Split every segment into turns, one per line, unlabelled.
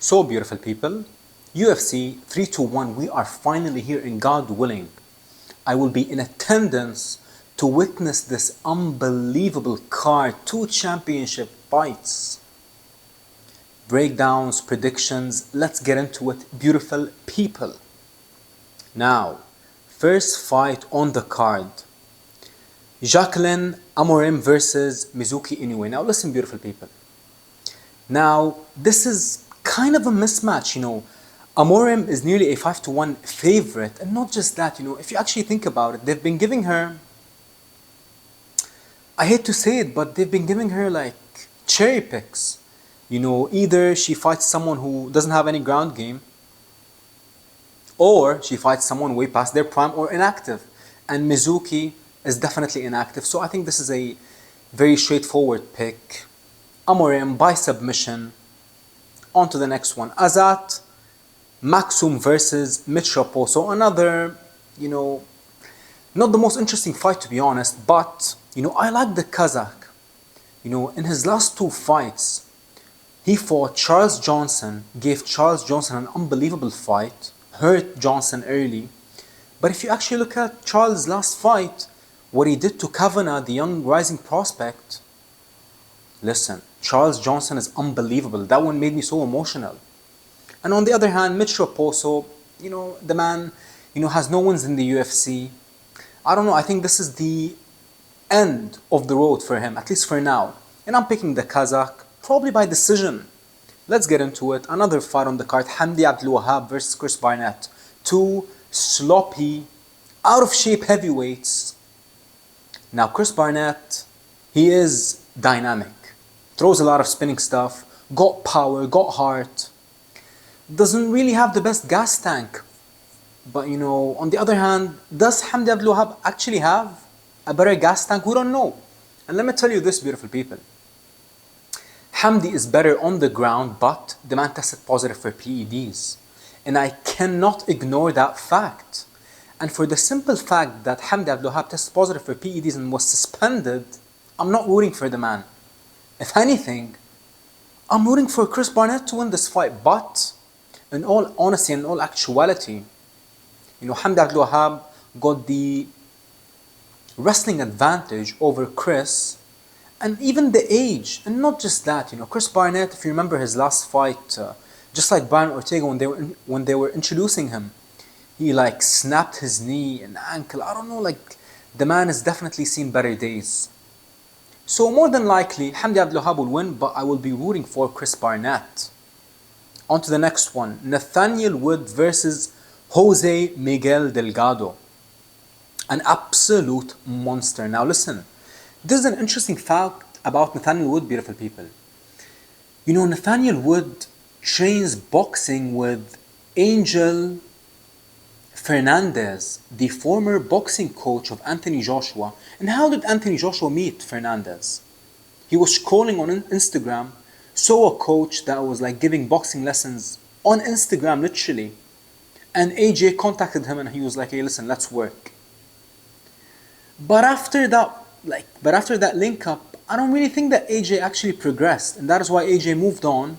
So beautiful people, UFC 321, we are finally here and God willing, I will be in attendance to witness this unbelievable card, 2 championship fights. Breakdowns, predictions, let's get into it, beautiful people. Now, first fight on the card, Jacqueline Amorim versus Mizuki Inoue. Now listen beautiful people. Now, this is kind of a mismatch, Amorim is nearly a 5-1 favorite, and not just that, if you actually think about it, they've been giving her, I hate to say it, but they've been giving her like cherry picks. Either she fights someone who doesn't have any ground game, or she fights someone way past their prime or inactive. And Mizuki is definitely inactive, so I think this is a very straightforward pick. Amorim by submission. On to the next one. Azat Maxum versus Mitch Raposo. Another, not the most interesting fight to be honest, but, I like the Kazakh. In his last 2 fights, he fought Charles Johnson, gave Charles Johnson an unbelievable fight, hurt Johnson early. But if you actually look at Charles' last fight, what he did to Kavanagh, the young rising prospect, listen, Charles Johnson is unbelievable. That one made me so emotional. And on the other hand, Mitch Raposo, the man, has no wins in the UFC. I don't know, I think this is the end of the road for him, at least for now. And I'm picking the Kazakh, probably by decision. Let's get into it. Another fight on the card, Hamdi Abdulwahab versus Chris Barnett. 2 sloppy, out of shape heavyweights. Now Chris Barnett, he is dynamic. Throws a lot of spinning stuff, got power, got heart. Doesn't really have the best gas tank. But on the other hand, does Hamdi Abdulwahab actually have a better gas tank? We don't know. And let me tell you this, beautiful people. Hamdi is better on the ground, but the man tested positive for PEDs. And I cannot ignore that fact. And for the simple fact that Hamdi Abdulwahab tested positive for PEDs and was suspended, I'm not rooting for the man. If anything, I'm rooting for Chris Barnett to win this fight. But in all honesty and in all actuality, Hamdi Abdulwahab got the wrestling advantage over Chris, and even the age. And not just that, Chris Barnett, if you remember his last fight, just like Brian Ortega when they were introducing him, he like snapped his knee and ankle. I don't know, like the man has definitely seen better days. So more than likely, Hamdi Abdulwahab will win, but I will be rooting for Chris Barnett. On to the next one, Nathaniel Wood versus Jose Miguel Delgado. An absolute monster. Now listen, this is an interesting fact about Nathaniel Wood, beautiful people. Nathaniel Wood trains boxing with Angel Fernandez, the former boxing coach of Anthony Joshua. And how did Anthony Joshua meet Fernandez? He was scrolling on Instagram, saw a coach that was like giving boxing lessons on Instagram literally. And AJ contacted him and he was like, hey listen, let's work. But after that link up, I don't really think that AJ actually progressed. And that is why AJ moved on.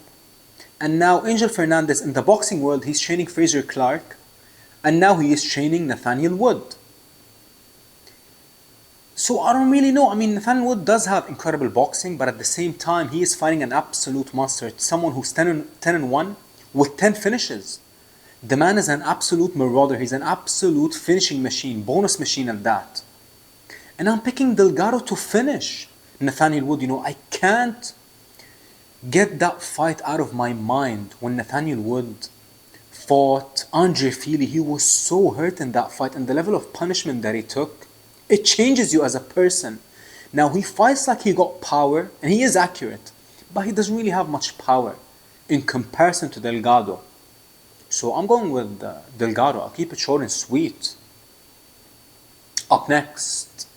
And now Angel Fernandez in the boxing world, he's training Fraser Clark. And now he is training Nathaniel Wood. So I don't really know. I mean, Nathaniel Wood does have incredible boxing, but at the same time, he is fighting an absolute monster. Someone who's 10-1 with 10 finishes. The man is an absolute marauder. He's an absolute finishing machine, bonus machine at that. And I'm picking Delgado to finish Nathaniel Wood. I can't get that fight out of my mind when Nathaniel Wood fought Andre Fili. He was so hurt in that fight, and the level of punishment that he took, it changes you as a person. Now he fights like he got power, and he is accurate, but he doesn't really have much power in comparison to Delgado. So I'm going with Delgado. I'll keep it short and sweet. Up next,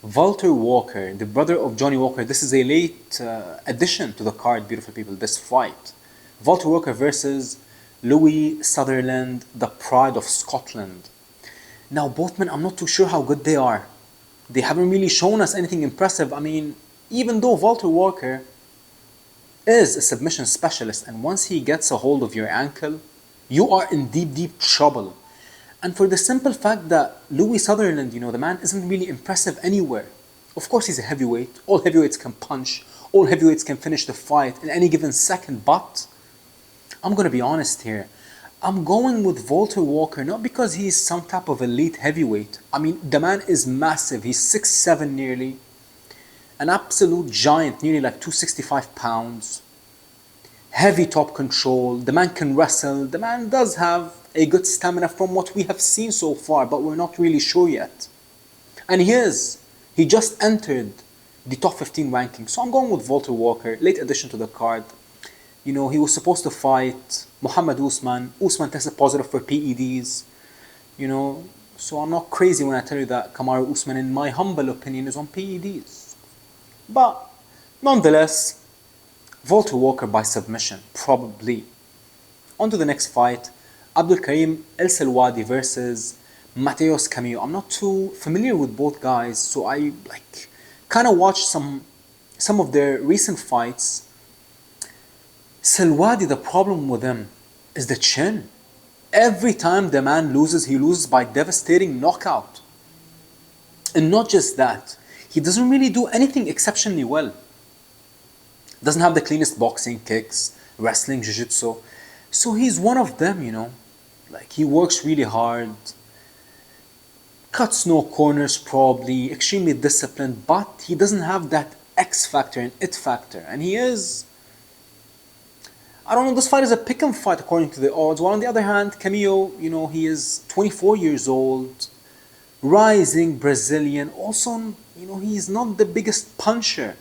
Walter Walker, the brother of Johnny Walker. This is a late addition to the card, beautiful people, this fight. Walter Walker versus Louis Sutherland, the pride of Scotland. Now both men, I'm not too sure how good they are. They haven't really shown us anything impressive. I mean, even though Walter Walker is a submission specialist, and once he gets a hold of your ankle, you are in deep, deep trouble. And for the simple fact that Louis Sutherland, the man isn't really impressive anywhere. Of course, he's a heavyweight. All heavyweights can punch. All heavyweights can finish the fight in any given second. But I'm going to be honest here. I'm going with Walter Walker, not because he's some type of elite heavyweight. I mean, the man is massive. He's 6'7" nearly. An absolute giant, nearly like 265 pounds. Heavy top control. The man can wrestle. The man does have a good stamina from what we have seen so far, but we're not really sure yet. And he just entered the top 15 ranking. So I'm going with Walter Walker, late addition to the card. He was supposed to fight Muhammad Usman. Usman tested positive for PEDs. So I'm not crazy when I tell you that Kamaru Usman, in my humble opinion, is on PEDs. But nonetheless, Walter Walker by submission, probably. On to the next fight, Abdul Karim El Selwadi versus Mateus Camillo. I'm not too familiar with both guys, so I kind of watched some of their recent fights. Selwadi, the problem with him is the chin. Every time the man loses, he loses by devastating knockout. And not just that, he doesn't really do anything exceptionally well. Doesn't have the cleanest boxing, kicks, wrestling, jiu-jitsu. So he's one of them, he works really hard, cuts no corners probably, extremely disciplined, but he doesn't have that X factor and it factor. And he is, I don't know, this fight is a pick'em fight according to the odds. While on the other hand, Camillo, he is 24 years old, rising Brazilian. Also, he's not the biggest puncher.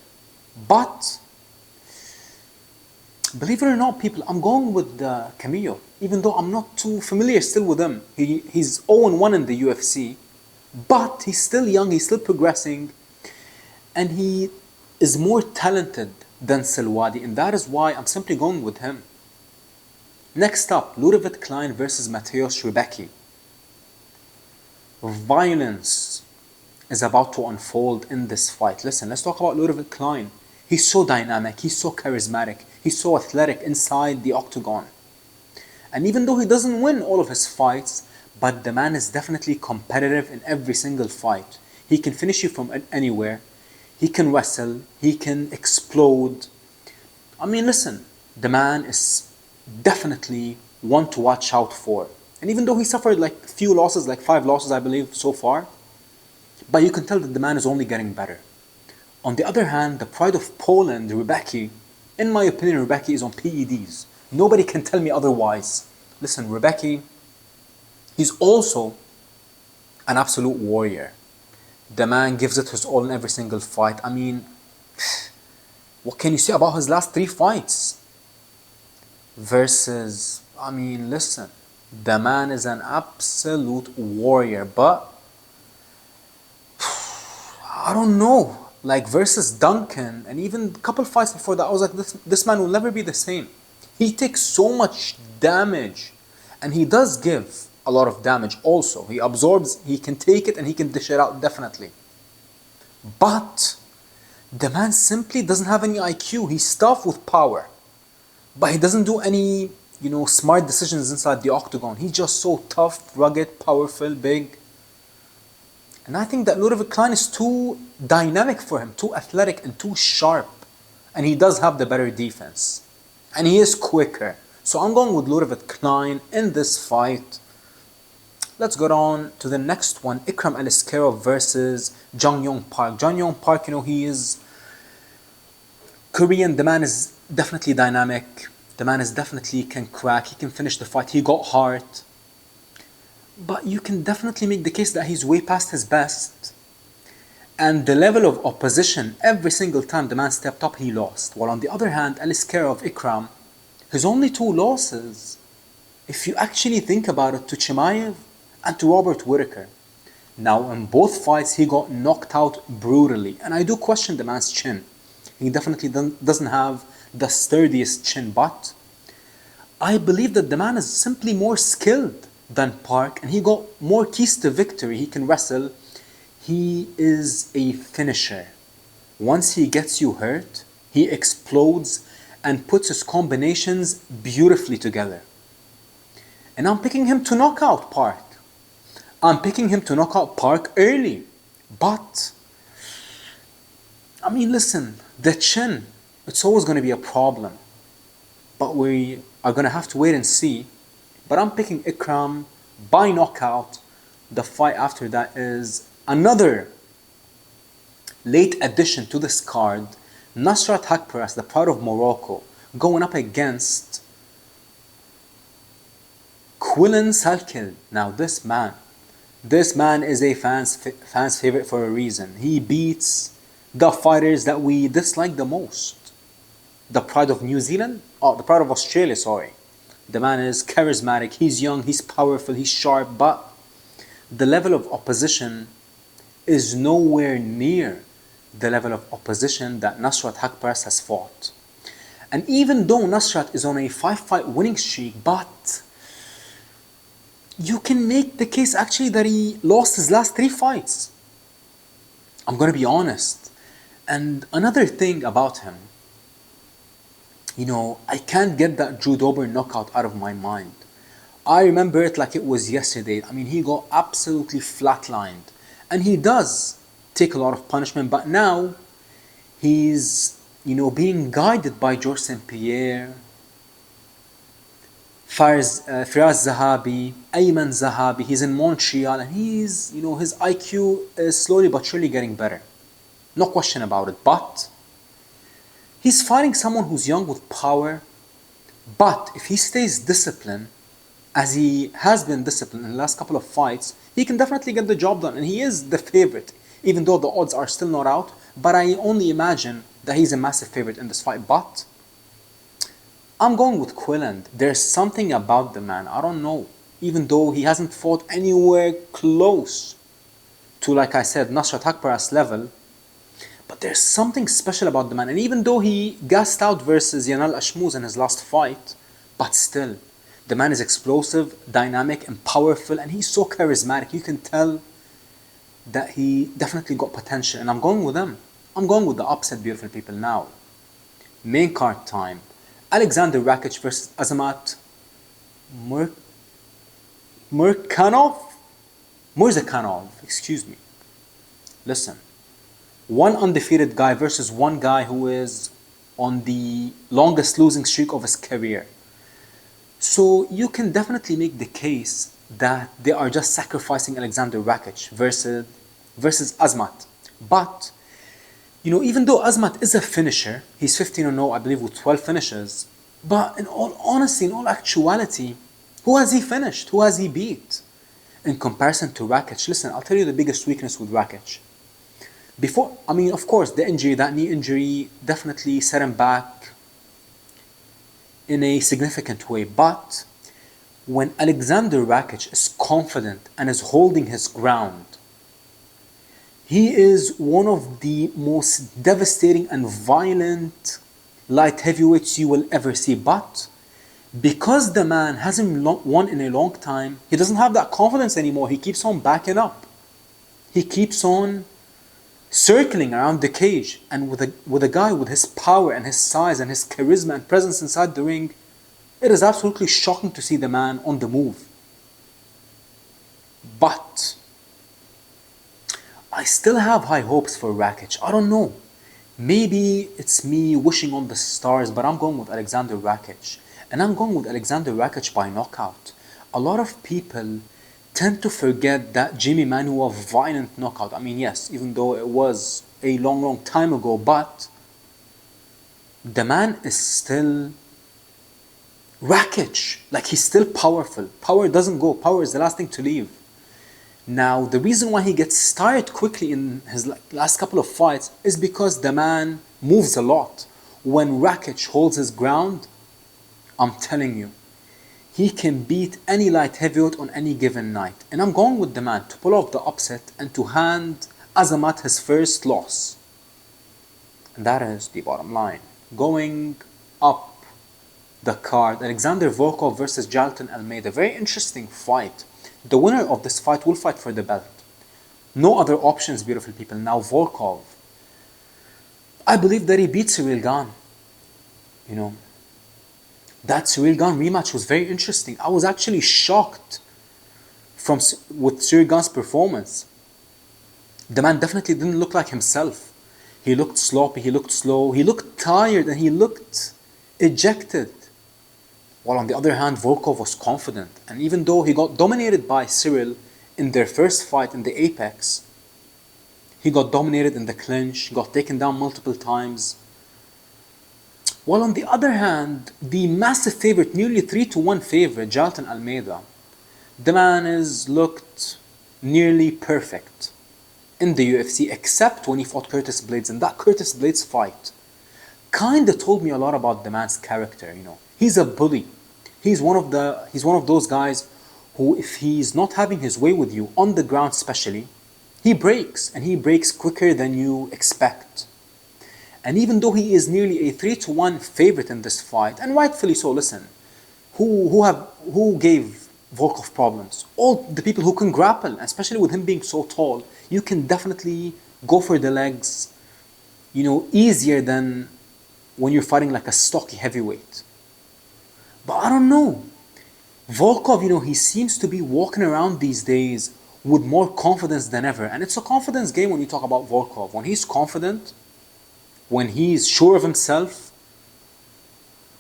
But, believe it or not, people, I'm going with Camillo. Even though I'm not too familiar still with him. He's 0-1 in the UFC. But he's still young, he's still progressing. And he is more talented than Selwadi, and that is why I'm simply going with him. Next up, Ludovic Klein versus Mateusz Rebecki. Violence is about to unfold in this fight. Listen, let's talk about Ludovic Klein. He's so dynamic, he's so charismatic, he's so athletic inside the octagon. And even though he doesn't win all of his fights, but the man is definitely competitive in every single fight. He can finish you from anywhere. He can wrestle, he can explode. I mean, listen, the man is definitely one to watch out for. And even though he suffered a few losses, 5 losses I believe so far, but you can tell that the man is only getting better. On the other hand, the pride of Poland, Rebecki, in my opinion, Rebecki is on PEDs. Nobody can tell me otherwise. Listen, Rebecki, he's also an absolute warrior. The man gives it his all in every single fight. I mean, what can you say about his last 3 fights? Listen, the man is an absolute warrior, but I don't know. Versus Duncan, and even a couple fights before that, I was like, this man will never be the same. He takes so much damage, and he does give a lot of damage also. He absorbs, he can take it and he can dish it out definitely. But the man simply doesn't have any IQ. He's tough with power. But he doesn't do any, smart decisions inside the octagon. He's just so tough, rugged, powerful, big. And I think that Ludovic Klein is too dynamic for him, too athletic and too sharp. And he does have the better defense. And he is quicker. So I'm going with Ludovic Klein in this fight. Let's go on to the next one, Ikram Aliskerov versus Jung Yong Park. Jung Yong Park, he is Korean. The man is definitely dynamic. The man is definitely can crack. He can finish the fight. He got heart. But you can definitely make the case that he's way past his best. And the level of opposition, every single time the man stepped up, he lost. While on the other hand, Aliskerov, Ikram, his only 2 losses, if you actually think about it, to Chimaev and to Robert Whittaker. Now, in both fights, he got knocked out brutally. And I do question the man's chin. He definitely doesn't have the sturdiest chin, but I believe that the man is simply more skilled than Park, and he got more keys to victory. He can wrestle. He is a finisher. Once he gets you hurt, he explodes, and puts his combinations beautifully together. And I'm picking him to knock out Park. I'm picking him to knock out Park early. But, I mean, listen, the chin, it's always going to be a problem. But we are going to have to wait and see. But I'm picking Ikram by knockout. The fight after that is another late addition to this card. Nasrat Hakparas, the Pride of Morocco, going up against Quillan Salkil. Now this man is a fan's favorite for a reason. He beats the fighters that we dislike the most. The Pride of New Zealand? Oh, the Pride of Australia, sorry. The man is charismatic, he's young, he's powerful, he's sharp, but the level of opposition is nowhere near the level of opposition that Nasrat Hakparas has fought. And even though Nasrat is on a 5-fight winning streak, but you can make the case actually that he lost his last 3 fights. I'm going to be honest. And another thing about him, I can't get that Drew Dober knockout out of my mind. I remember it like it was yesterday. I mean, he got absolutely flatlined. And he does take a lot of punishment, but now he's, being guided by George St. Pierre, Firaz Zahabi, Ayman Zahabi. He's in Montreal, and he's, his IQ is slowly but surely getting better. No question about it. But he's fighting someone who's young with power. But if he stays disciplined, as he has been disciplined in the last couple of fights, he can definitely get the job done. And he is the favorite, even though the odds are still not out. But I only imagine that he's a massive favorite in this fight. But I'm going with Quillan. There's something about the man, I don't know. Even though he hasn't fought anywhere close to, like I said, Nasrat Hakparas level, but there's something special about the man. And even though he gassed out versus Yanal Ashmouz in his last fight, but still, the man is explosive, dynamic, and powerful, and he's so charismatic. You can tell that he definitely got potential, and I'm going with him. I'm going with the upset, beautiful people. Now, main card time. Alexander Rakic versus Azamat Murzakanov, excuse me. Listen, one undefeated guy versus one guy who is on the longest losing streak of his career. So you can definitely make the case that they are just sacrificing Alexander Rakic versus Azmat. But, even though Azmat is a finisher, he's 15-0, I believe, with 12 finishes. But in all honesty, in all actuality, who has he finished? Who has he beat? In comparison to Rakic, listen, I'll tell you the biggest weakness with Rakic. Of course, the injury, that knee injury, definitely set him back in a significant way. But when Alexander Rakic is confident and is holding his ground, he is one of the most devastating and violent light heavyweights you will ever see. But because the man hasn't won in a long time, he doesn't have that confidence anymore. He keeps on backing up. He keeps on circling around the cage. And with a guy with his power and his size and his charisma and presence inside the ring, it is absolutely shocking to see the man on the move. But I still have high hopes for Rakic. I don't know. Maybe it's me wishing on the stars, but I'm going with Alexander Rakic. And I'm going with Alexander Rakic by knockout. A lot of people tend to forget that Jimmy Manuwa violent knockout. Yes, even though it was a long, long time ago, but the man is still Rakic. Like, he's still powerful. Power doesn't go. Power is the last thing to leave. Now, the reason why he gets tired quickly in his last couple of fights is because the man moves a lot. When Rakic holds his ground, I'm telling you, he can beat any light heavyweight on any given night. And I'm going with the man to pull off the upset and to hand Azamat his first loss. And that is the bottom line. Going up the card, Alexander Volkov versus Jalton Almeida. Very interesting fight. The winner of this fight will fight for the belt. No other options, beautiful people. Now Volkov, I believe that he beat Ciryl Gane. You know, that Ciryl Gane rematch was very interesting. I was actually shocked with Ciryl Gane's performance. The man definitely didn't look like himself. He looked sloppy, he looked slow, he looked tired, and he looked ejected. While on the other hand, Volkov was confident. And even though he got dominated by Ciryl in their first fight in the Apex, he got dominated in the clinch, got taken down multiple times. While on the other hand, the massive favorite, nearly 3-1 favorite, Jailton Almeida, the man is looked nearly perfect in the UFC, except when he fought Curtis Blades. And that Curtis Blades fight kinda told me a lot about the man's character. You know, he's a bully. He's one of those guys who, if he's not having his way with you on the ground, especially, he breaks, and he breaks quicker than you expect. And even though he is nearly a 3-1 favorite in this fight, and rightfully so, listen, who gave Volkov problems? All the people who can grapple, especially with him being so tall, you can definitely go for the legs, you know, easier than when you're fighting like a stocky heavyweight. But I don't know. Volkov, you know, he seems to be walking around these days with more confidence than ever. And it's a confidence game when you talk about Volkov. When he's confident, when he's sure of himself,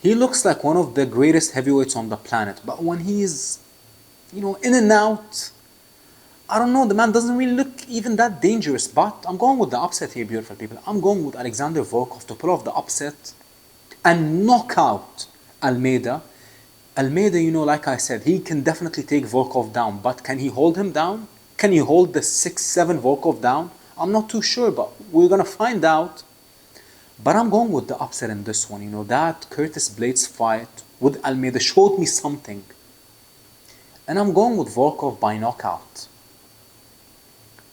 he looks like one of the greatest heavyweights on the planet. But when he's, you know, in and out, I don't know, the man doesn't really look even that dangerous. But I'm going with the upset here, beautiful people. I'm going with Alexander Volkov to pull off the upset and knock out Almeida. Almeida, you know, like I said, he can definitely take Volkov down. But can he hold him down? Can he hold the 6'7" Volkov down? I'm not too sure, but we're going to find out. But I'm going with the upset in this one. You know, that Curtis Blades fight with Almeida showed me something. And I'm going with Volkov by knockout.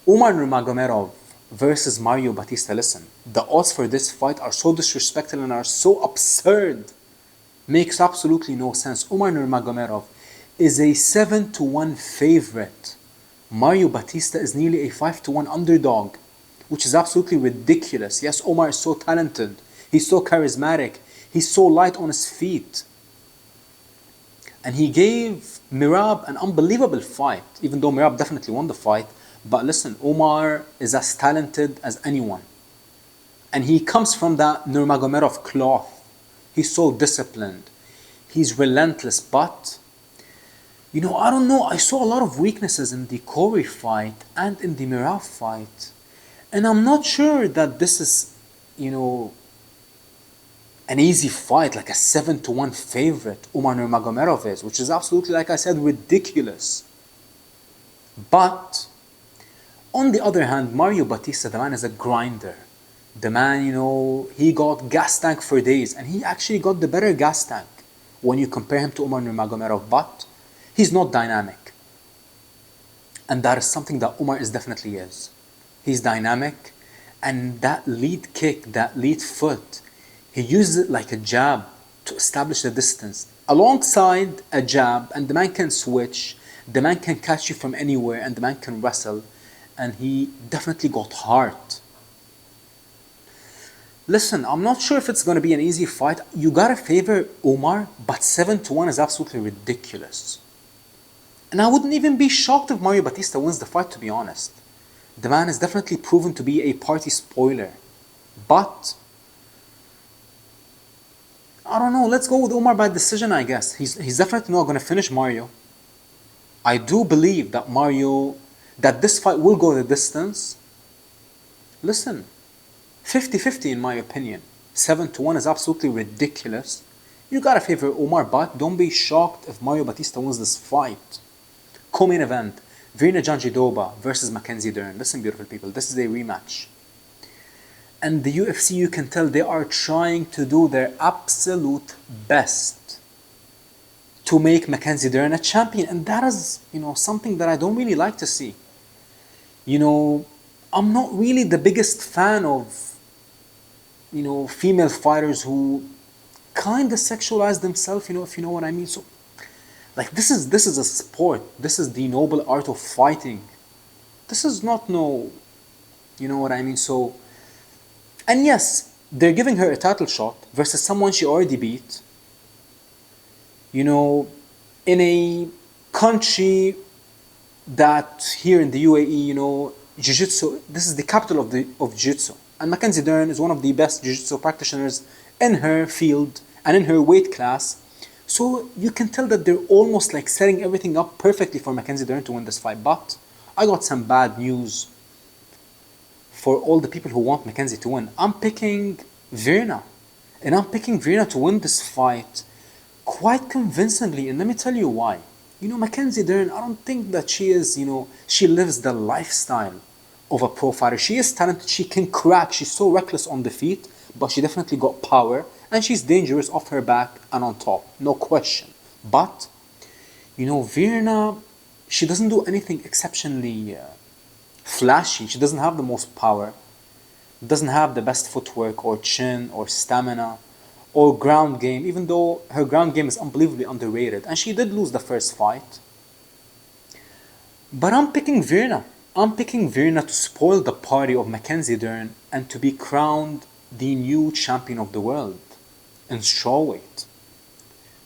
Umar Nurmagomedov versus Mario Batista. Listen, the odds for this fight are so disrespectful and are so absurd. Makes absolutely no sense. Umar Nurmagomedov is a 7-1 favorite. Mario Batista is nearly a 5-1 underdog, which is absolutely ridiculous. Yes, Omar is so talented. He's so charismatic. He's so light on his feet. And he gave Merab an unbelievable fight, even though Merab definitely won the fight. But listen, Omar is as talented as anyone. And he comes from that Nurmagomedov cloth. He's so disciplined. He's relentless. But, you know, I don't know. I saw a lot of weaknesses in the Corey fight and in the Merab fight. And I'm not sure that this is, you know, an easy fight, like a 7-1 favorite Umar Nurmagomedov is, which is absolutely, like I said, ridiculous. But, on the other hand, Mario Batista, the man is a grinder. The man, you know, he got gas tank for days, and he actually got the better gas tank when you compare him to Umar Nurmagomedov, but he's not dynamic. And that is something that Umar definitely is. He's dynamic, and that lead kick, that lead foot, he uses it like a jab to establish the distance. Alongside a jab, and the man can switch, the man can catch you from anywhere, and the man can wrestle, and he definitely got heart. Listen, I'm not sure if it's going to be an easy fight. You gotta favor Umar, but 7-1 is absolutely ridiculous. And I wouldn't even be shocked if Mario Batista wins the fight, to be honest. The man is definitely proven to be a party spoiler. But, I don't know, let's go with Umar by decision, I guess. He's definitely not going to finish Mario. I do believe that this fight will go the distance. Listen, 50-50 in my opinion. 7-1 is absolutely ridiculous. You gotta favor Umar, but don't be shocked if Mario Batista wins this fight. Co-main event, Virna Jandiroba versus Mackenzie Dern. Listen, beautiful people, this is a rematch. And the UFC, you can tell they are trying to do their absolute best to make Mackenzie Dern a champion. And that is, you know, something that I don't really like to see. You know, I'm not really the biggest fan of, you know, female fighters who kind of sexualize themselves, you know, if you know what I mean. So, like, this is a sport. This is the noble art of fighting. This is not no, you know what I mean. So, and yes, they're giving her a title shot versus someone she already beat, you know, in a country that here in the UAE, you know, Jiu-Jitsu, this is the capital of Jiu-Jitsu. And Mackenzie Dern is one of the best Jiu-Jitsu practitioners in her field and in her weight class. So you can tell that they're almost like setting everything up perfectly for Mackenzie Dern to win this fight. But I got some bad news for all the people who want Mackenzie to win. I'm picking Virna. And I'm picking Virna to win this fight quite convincingly. And let me tell you why. You know, Mackenzie Dern, I don't think that she is, you know, she lives the lifestyle of a pro fighter. She is talented, she can crack, she's so reckless on the feet, but she definitely got power, and she's dangerous off her back and on top, no question. But, you know, Virna, she doesn't do anything exceptionally flashy. She doesn't have the most power, doesn't have the best footwork or chin or stamina or ground game, even though her ground game is unbelievably underrated. And she did lose the first fight. But I'm picking Virna. I'm picking Virna to spoil the party of Mackenzie Dern and to be crowned the new champion of the world in strawweight.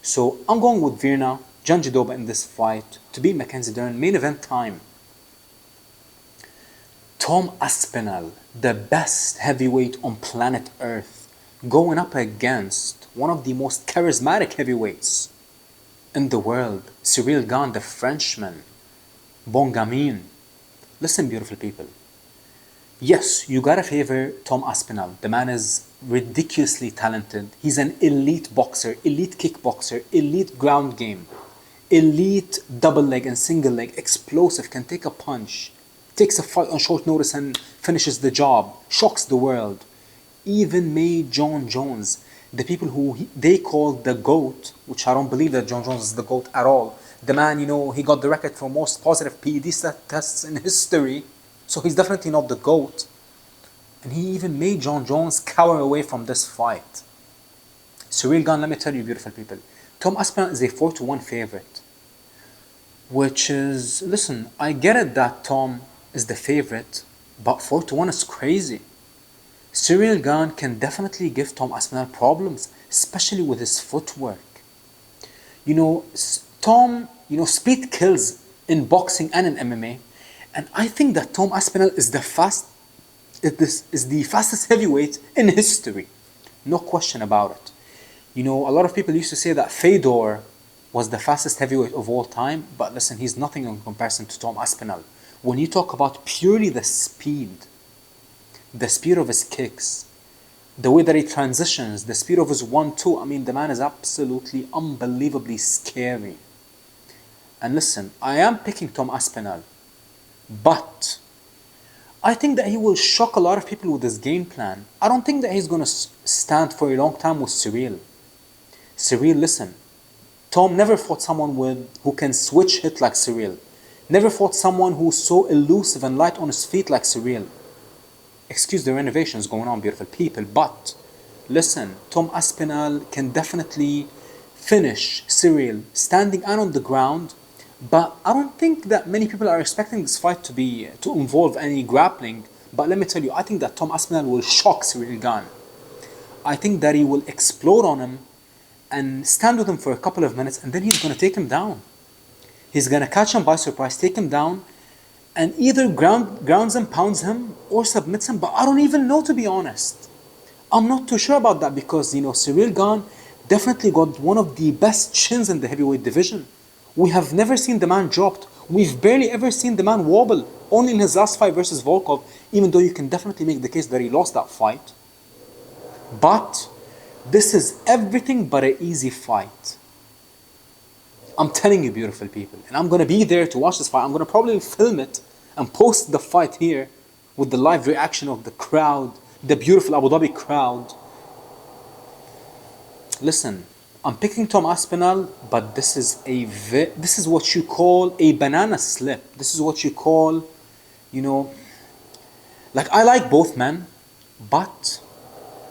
So I'm going with Virna, Janjidoba in this fight to beat Mackenzie Dern. Main event time. Tom Aspinall, the best heavyweight on planet Earth, going up against one of the most charismatic heavyweights in the world, Ciryl Gane, the Frenchman, Bon Gamin. Listen, beautiful people. Yes, you gotta favor Tom Aspinall. The man is ridiculously talented. He's an elite boxer, elite kickboxer, elite ground game, elite double leg and single leg, explosive, can take a punch, takes a fight on short notice and finishes the job, shocks the world. Even made John Jones, the people who they call the GOAT, which I don't believe that John Jones is the GOAT at all. The man, you know, he got the record for most positive PED tests in history, so he's definitely not the GOAT. And he even made John Jones cower away from this fight. Ciryl Gane, let me tell you, beautiful people, Tom Aspinall is a 4-1 favorite, which is, listen, I get it that Tom is the favorite, but 4-1 is crazy. Ciryl Gane can definitely give Tom Aspinall problems, especially with his footwork. You know, Tom, you know, speed kills in boxing and in MMA, and I think that Tom Aspinall is the fastest heavyweight in history. No question about it. You know, a lot of people used to say that Fedor was the fastest heavyweight of all time, but listen, he's nothing in comparison to Tom Aspinall. When you talk about purely the speed of his kicks, the way that he transitions, the speed of his 1-2, I mean, the man is absolutely unbelievably scary. And listen, I am picking Tom Aspinall, but I think that he will shock a lot of people with his game plan. I don't think that he's going to stand for a long time with Ciryl. Ciryl, listen, Tom never fought someone who can switch hit like Ciryl. Never fought someone who's so elusive and light on his feet like Ciryl. Excuse the renovations going on, beautiful people, but listen, Tom Aspinall can definitely finish Ciryl standing and on the ground, but I don't think that many people are expecting this fight to involve any grappling. But let me tell you, I think that Tom Aspinall will shock Ciryl Gane. I think that he will explode on him and stand with him for a couple of minutes, and then he's going to take him down. He's going to catch him by surprise, take him down, and either grounds and pounds him or submits him. But I don't even know, to be honest. I'm not too sure about that because, you know, Ciryl Gane definitely got one of the best chins in the heavyweight division. We have never seen the man dropped. We've barely ever seen the man wobble. Only in his last fight versus Volkov, even though you can definitely make the case that he lost that fight. But this is everything but an easy fight. I'm telling you, beautiful people, and I'm going to be there to watch this fight. I'm going to probably film it and post the fight here with the live reaction of the crowd, the beautiful Abu Dhabi crowd. Listen, I'm picking Tom Aspinall, but this is what you call a banana slip. This is what you call, you know, like, I like both men, but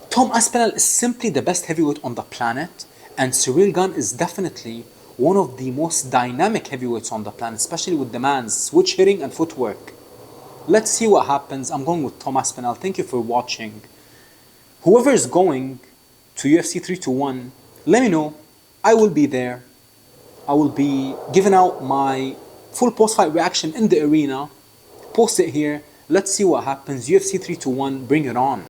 Tom Aspinall is simply the best heavyweight on the planet, and Ciryl Gane is definitely one of the most dynamic heavyweights on the planet, especially with the man's switch hitting and footwork. Let's see what happens. I'm going with Tom Aspinall. Thank you for watching. Whoever is going to UFC 321, let me know. I will be there. I will be giving out my full post-fight reaction in the arena. Post it here. Let's see what happens. UFC 321, bring it on.